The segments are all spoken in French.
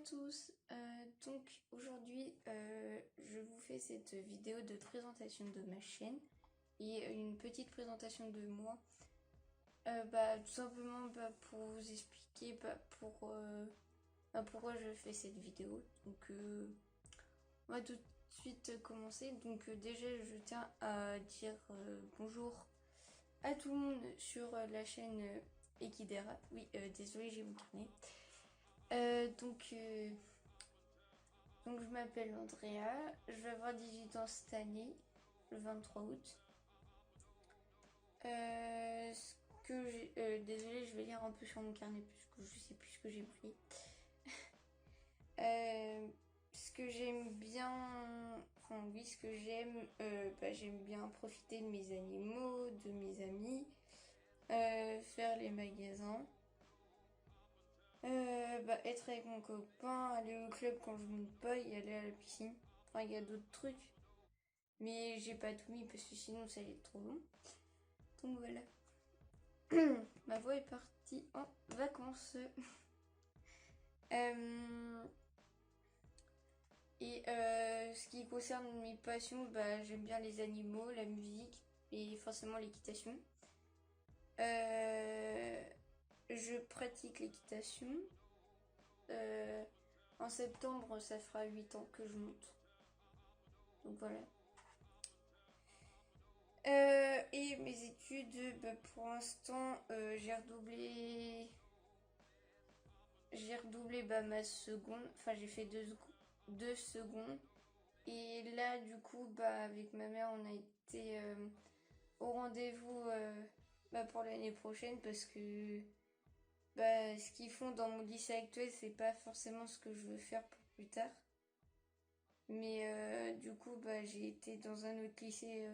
tous, donc aujourd'hui je vous fais cette vidéo de présentation de ma chaîne et une petite présentation de moi, tout simplement pour vous expliquer pourquoi je fais cette vidéo. Donc on va tout de suite commencer. Donc déjà je tiens à dire bonjour à tout le monde sur la chaîne Ekidera. Oui, désolé, j'ai mon carnet. Donc je m'appelle Andrea, je vais avoir 18 ans cette année, le 23 août. Désolée, je vais lire un peu sur mon carnet puisque je sais plus ce que j'ai pris. Ce que j'aime bien, j'aime bien profiter de mes animaux, de mes amis, faire les magasins. Être avec mon copain, aller au club quand je monte pas et aller à la piscine. Enfin, il y a d'autres trucs. Mais j'ai pas tout mis parce que sinon ça allait être trop long. Donc voilà. Ma voix est partie en vacances. Ce qui concerne mes passions, j'aime bien les animaux, la musique et forcément l'équitation. Je pratique l'équitation. En septembre, ça fera 8 ans que je monte. Donc voilà. Et mes études, pour l'instant, j'ai redoublé ma seconde. Enfin, j'ai fait deux secondes. Et là, du coup, avec ma mère, on a été au rendez-vous pour l'année prochaine parce que ce qu'ils font dans mon lycée actuel, c'est pas forcément ce que je veux faire pour plus tard. Mais du coup, j'ai été dans un autre lycée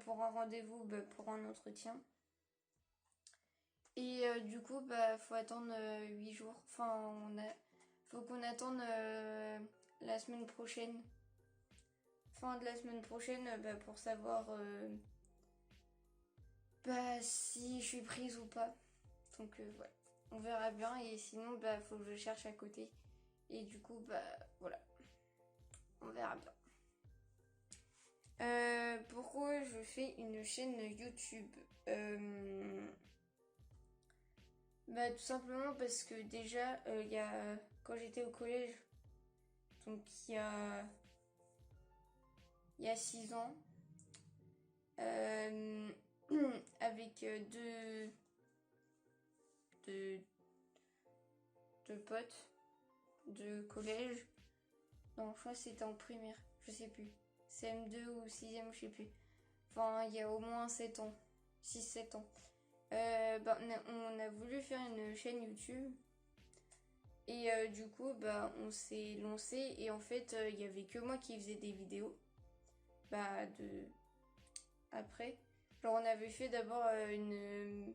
pour un rendez-vous, pour un entretien. Et du coup, faut attendre 8 jours. Enfin, faut qu'on attende la semaine prochaine. Fin de la semaine prochaine, pour savoir si je suis prise ou pas. Donc ouais, on verra bien. Et sinon, faut que je cherche à côté. Et du coup, voilà. On verra bien. Pourquoi je fais une chaîne YouTube? Tout simplement parce que déjà, quand j'étais au collège, donc il y a 6 ans, avec deux potes de collège. Non, je crois que c'était en primaire, je sais plus. CM2 ou 6ème, je sais plus. Enfin, il y a au moins 7 ans. 6-7 ans. On a voulu faire une chaîne YouTube. Et du coup, on s'est lancé. Et en fait, il y avait que moi qui faisais des vidéos. Après. Genre, on avait fait d'abord une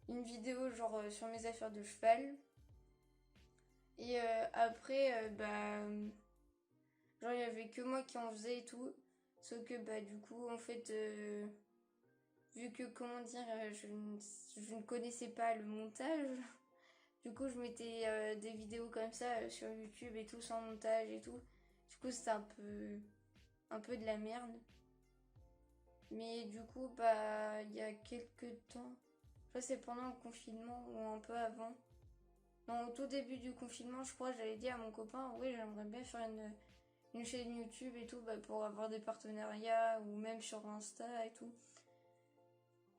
vidéo genre sur mes affaires de cheval. Et après, genre, il y avait que moi qui en faisais et tout. Sauf que, du coup, en fait, vu que, comment dire, je ne connaissais pas le montage. Du coup, je mettais des vidéos comme ça sur YouTube et tout, sans montage et tout. Du coup, c'était un peu de la merde. Mais du coup, il y a quelques temps, je crois que c'est pendant le confinement ou un peu avant. Non, au tout début du confinement, je crois, j'avais dit à mon copain, oui, j'aimerais bien faire une chaîne YouTube et tout, pour avoir des partenariats ou même sur Insta et tout.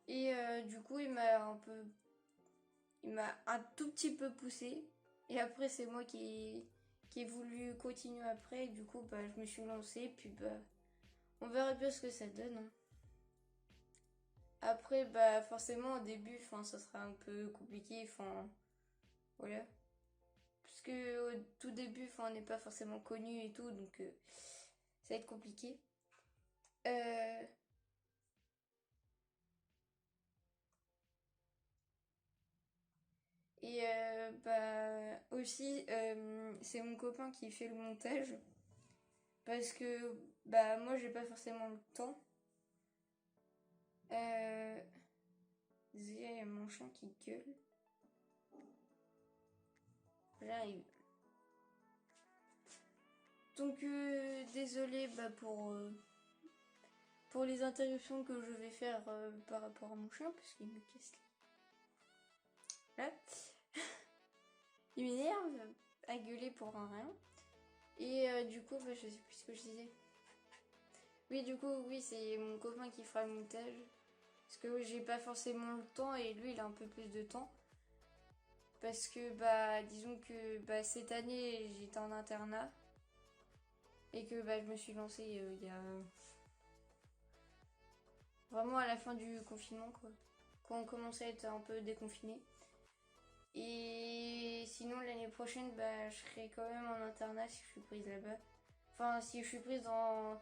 Et du coup, il m'a un tout petit peu poussé. Et après, c'est moi qui ai voulu continuer après. Et du coup, je me suis lancée. Puis, on verra bien ce que ça donne. Hein. Après, forcément, au début, ça sera un peu compliqué. Voilà. Parce que au tout début, on n'est pas forcément connu et tout. Donc, ça va être compliqué. Et aussi, c'est mon copain qui fait le montage. Parce que moi, j'ai pas forcément le temps. Désolé, il y a mon chien qui gueule. J'arrive. Donc désolé pour les interruptions que je vais faire par rapport à mon chien, parce qu'il me casse là. Il m'énerve à gueuler pour un rien. Et du coup, je sais plus ce que je disais. Oui, du coup, oui, c'est mon copain qui fera le montage. Parce que oui, j'ai pas forcément le temps et lui, il a un peu plus de temps. Parce que, disons que cette année, j'étais en internat. Et que je me suis lancée il y a... Vraiment à la fin du confinement, quoi. Quand on commençait à être un peu déconfiné. Et sinon, l'année prochaine, je serai quand même en internat si je suis prise là-bas. Enfin, si je suis prise dans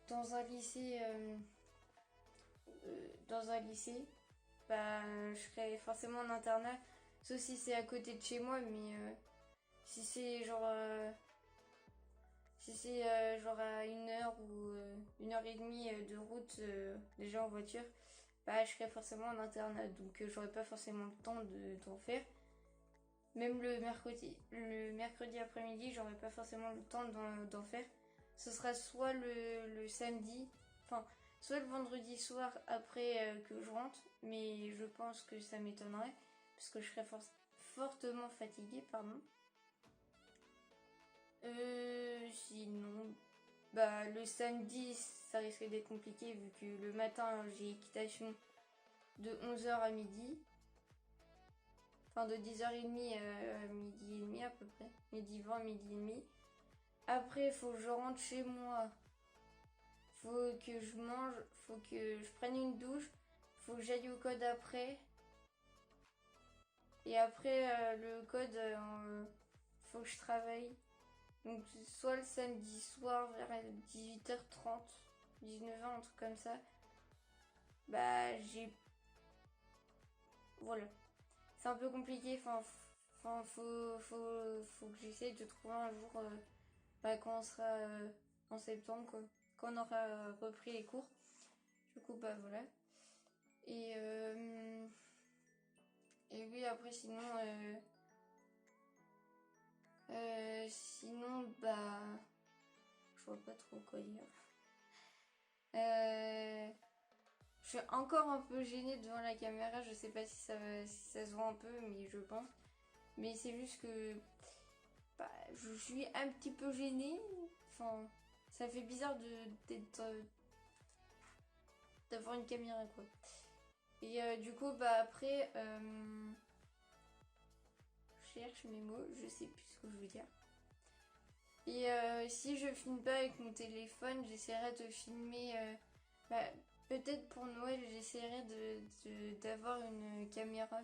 un lycée... dans un lycée, je serai forcément en internat. Sauf si c'est à côté de chez moi, mais si c'est genre à 1 heure ou 1 heure et demie de route déjà en voiture, je serai forcément en internat. Donc j'aurai pas forcément le temps d'en faire. Même le mercredi après-midi, j'aurai pas forcément le temps d'en faire. Ce sera soit le samedi, enfin, soit le vendredi soir après que je rentre, mais je pense que ça m'étonnerait, parce que je serais fortement fatiguée, pardon. Sinon, le samedi, ça risque d'être compliqué, vu que le matin, j'ai équitation de 11 h à midi. Enfin, de 10h30 à midi et demi à peu près. Midi 20, midi et demi. Après, il faut que je rentre chez moi. Faut que je mange. Faut que je prenne une douche. Faut que j'aille au code après. Et après, le code, faut que je travaille. Donc, soit le samedi soir vers 18h30, 19h, un truc comme ça. J'ai... Voilà. C'est un peu compliqué. Enfin, faut que j'essaye de trouver un jour quand on sera en septembre, quoi. Quand on aura repris les cours. Du coup, voilà. Et oui, après, sinon, je vois pas trop quoi dire. Je suis encore un peu gênée devant la caméra. Je sais pas si ça se voit un peu, mais je pense. Mais c'est juste que je suis un petit peu gênée. Enfin, ça fait bizarre d'avoir une caméra, quoi. Et du coup, après, je cherche mes mots, je sais plus ce que je veux dire. Et si je filme pas avec mon téléphone, j'essaierai de filmer. Peut-être pour Noël, j'essaierai d'avoir une caméra.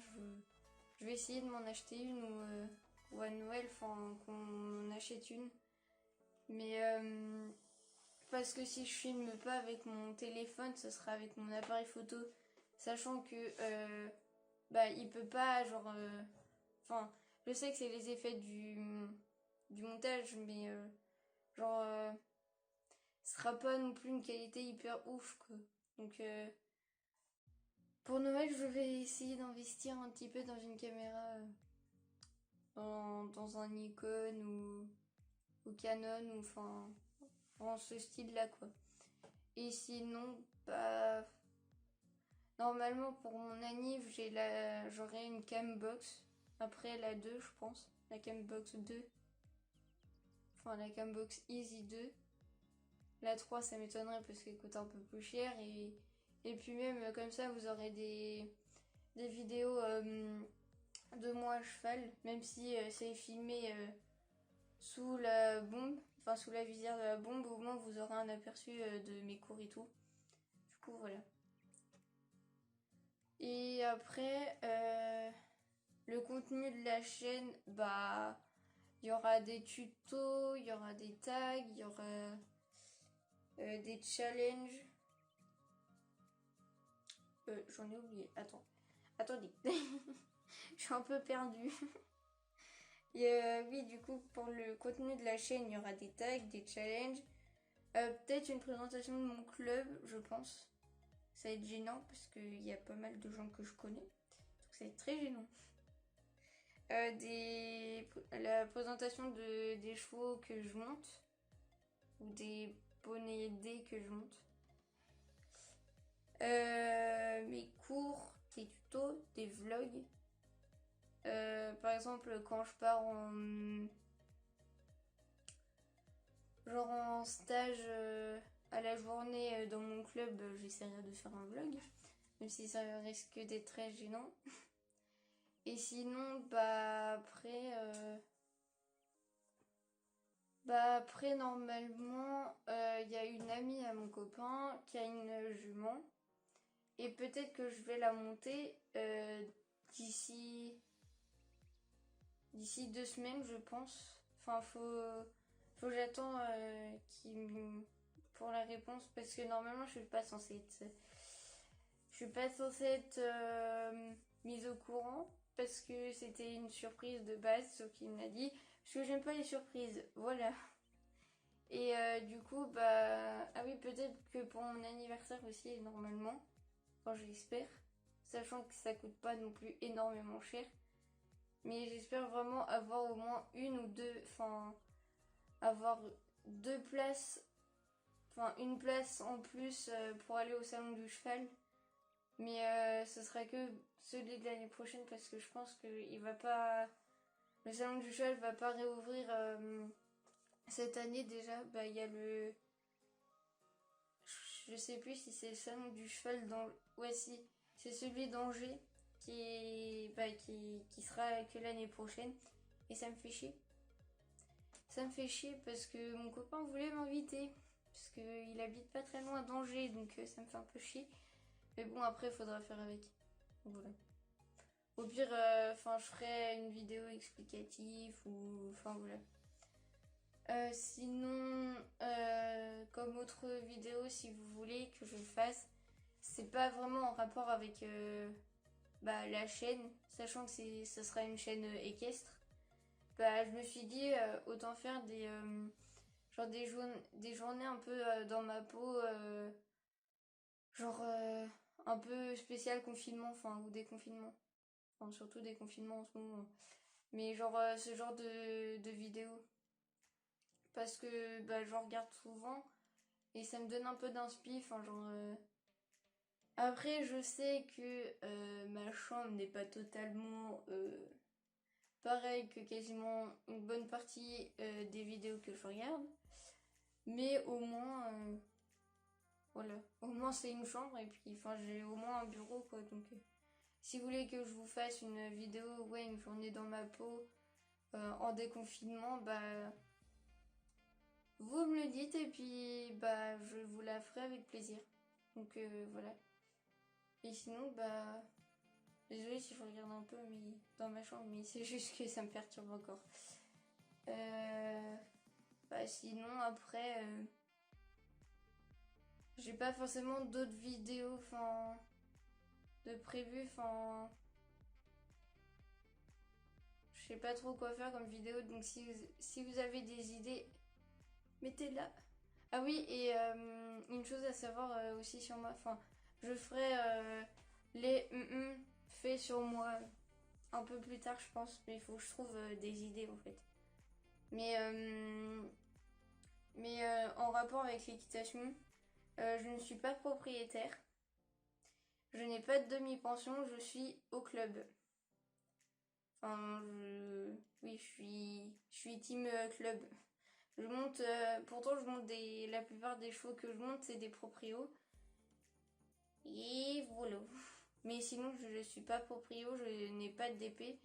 Je vais essayer de m'en acheter une ou à Noël, enfin qu'on en achète une. Mais parce que si je filme pas avec mon téléphone, ce sera avec mon appareil photo, sachant que il peut pas enfin, je sais que c'est les effets du montage, mais ce sera pas non plus une qualité hyper ouf, quoi. Donc pour Noël, je vais essayer d'investir un petit peu dans une caméra, dans un Nikon ou Canon, ou enfin en ce style-là, quoi. Et sinon, normalement pour mon anniv, j'aurai une Cambox. Après la 2, je pense. La Cambox 2. Enfin, la Cambox Easy 2. La 3, ça m'étonnerait parce qu'elle coûte un peu plus cher. Et puis même, comme ça, vous aurez des vidéos de moi à cheval. Même si c'est filmé sous la bombe. Enfin, sous la visière de la bombe. Au moins, vous aurez un aperçu de mes cours et tout. Du coup, voilà. Et après, le contenu de la chaîne, il y aura des tutos, il y aura des tags, il y aura des challenges. J'en ai oublié. Attendez. Je suis un peu perdue. Et oui, du coup, pour le contenu de la chaîne, il y aura des tags, des challenges. Peut-être une présentation de mon club, je pense. Ça va être gênant parce qu'il y a pas mal de gens que je connais. Donc ça va être très gênant. la présentation des chevaux que je monte, ou des poneys D que je monte. Mes cours, des tutos, des vlogs. Par exemple, quand je pars en stage à la journée dans mon club, j'essaierai de faire un vlog, même si ça risque d'être très gênant. Et sinon, après normalement, il y a une amie à mon copain qui a une jument. Et peut-être que je vais la monter d'ici 2 semaines, je pense. Enfin, faut que j'attends pour la réponse parce que normalement je suis pas censée être mise au courant parce que c'était une surprise de base, sauf qu'il m'a dit parce que j'aime pas les surprises, voilà. Et du coup, ah oui, peut-être que pour mon anniversaire aussi, normalement, quand j'espère, sachant que ça coûte pas non plus énormément cher. Mais j'espère vraiment avoir au moins une ou deux, enfin, avoir 2 places, enfin, une place en plus pour aller au salon du cheval. Mais ce sera que celui de l'année prochaine parce que je pense que le salon du cheval va pas réouvrir cette année déjà. Il y a je sais plus si c'est le salon du cheval ouais, si, c'est celui d'Angers qui sera que l'année prochaine. Et ça me fait chier. Ça me fait chier parce que mon copain voulait m'inviter. Parce qu'il habite pas très loin d'Angers, donc ça me fait un peu chier. Mais bon, après, il faudra faire avec. Voilà. Au pire, je ferai une vidéo explicative ou... Enfin, voilà. Sinon, comme autre vidéo, si vous voulez que je fasse, c'est pas vraiment en rapport avec la chaîne, sachant que ce sera une chaîne équestre. Je me suis dit autant faire des journées un peu dans ma peau, un peu spécial confinement, enfin ou déconfinement, enfin surtout déconfinement en ce moment. Mais ce genre de vidéos parce que j'en regarde souvent et ça me donne un peu d'inspi, Après je sais que ma chambre n'est pas totalement pareil que quasiment une bonne partie des vidéos que je regarde. Mais au moins, voilà. Au moins c'est une chambre et puis j'ai au moins un bureau quoi. Donc si vous voulez que je vous fasse une vidéo, ouais, une journée dans ma peau en déconfinement, vous me le dites et puis je vous la ferai avec plaisir. Donc voilà. Et sinon, désolée si je regarde un peu dans ma chambre, mais c'est juste que ça me perturbe encore. Sinon après j'ai pas forcément d'autres vidéos de prévues, je sais pas trop quoi faire comme vidéo, donc si vous avez des idées, mettez-la. Ah oui, et une chose à savoir aussi sur moi, je ferai les faits sur moi un peu plus tard je pense, mais il faut que je trouve des idées en fait. Mais en rapport avec l'équitation, je ne suis pas propriétaire. Je n'ai pas de demi-pension, je suis au club. Oui, je suis team club. Je monte, pourtant je monte la plupart des chevaux que je monte, c'est des proprios. Et voilà. Mais sinon, je ne suis pas proprio, je n'ai pas de DP.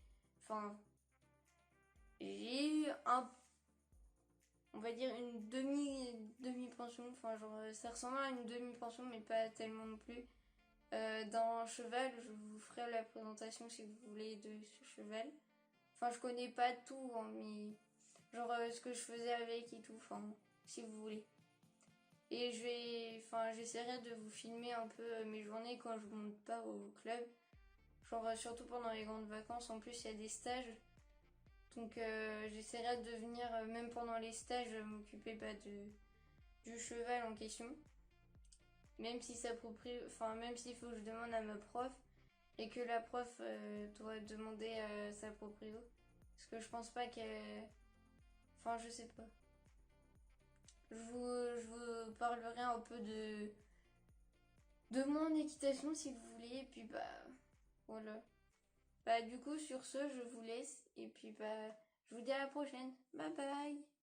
J'ai on va dire une demi-pension. Ça ressemble à une demi-pension, mais pas tellement non plus. Dans cheval, je vous ferai la présentation si vous voulez de ce cheval. Je connais pas tout, hein, mais ce que je faisais avec et tout, si vous voulez. Et j'essaierai de vous filmer un peu mes journées quand je monte pas au club. Surtout pendant les grandes vacances, en plus il y a des stages. Donc j'essaierai de venir, même pendant les stages, m'occuper du cheval en question. Même si même s'il faut que je demande à ma prof. et que la prof doit demander à sa proprio. Parce que je pense pas qu'elle... Enfin, je sais pas. Je vous parlerai un peu de mon équitation si vous voulez. Et puis bah voilà. Bah du coup sur ce je vous laisse. Et puis bah je vous dis à la prochaine. Bye bye.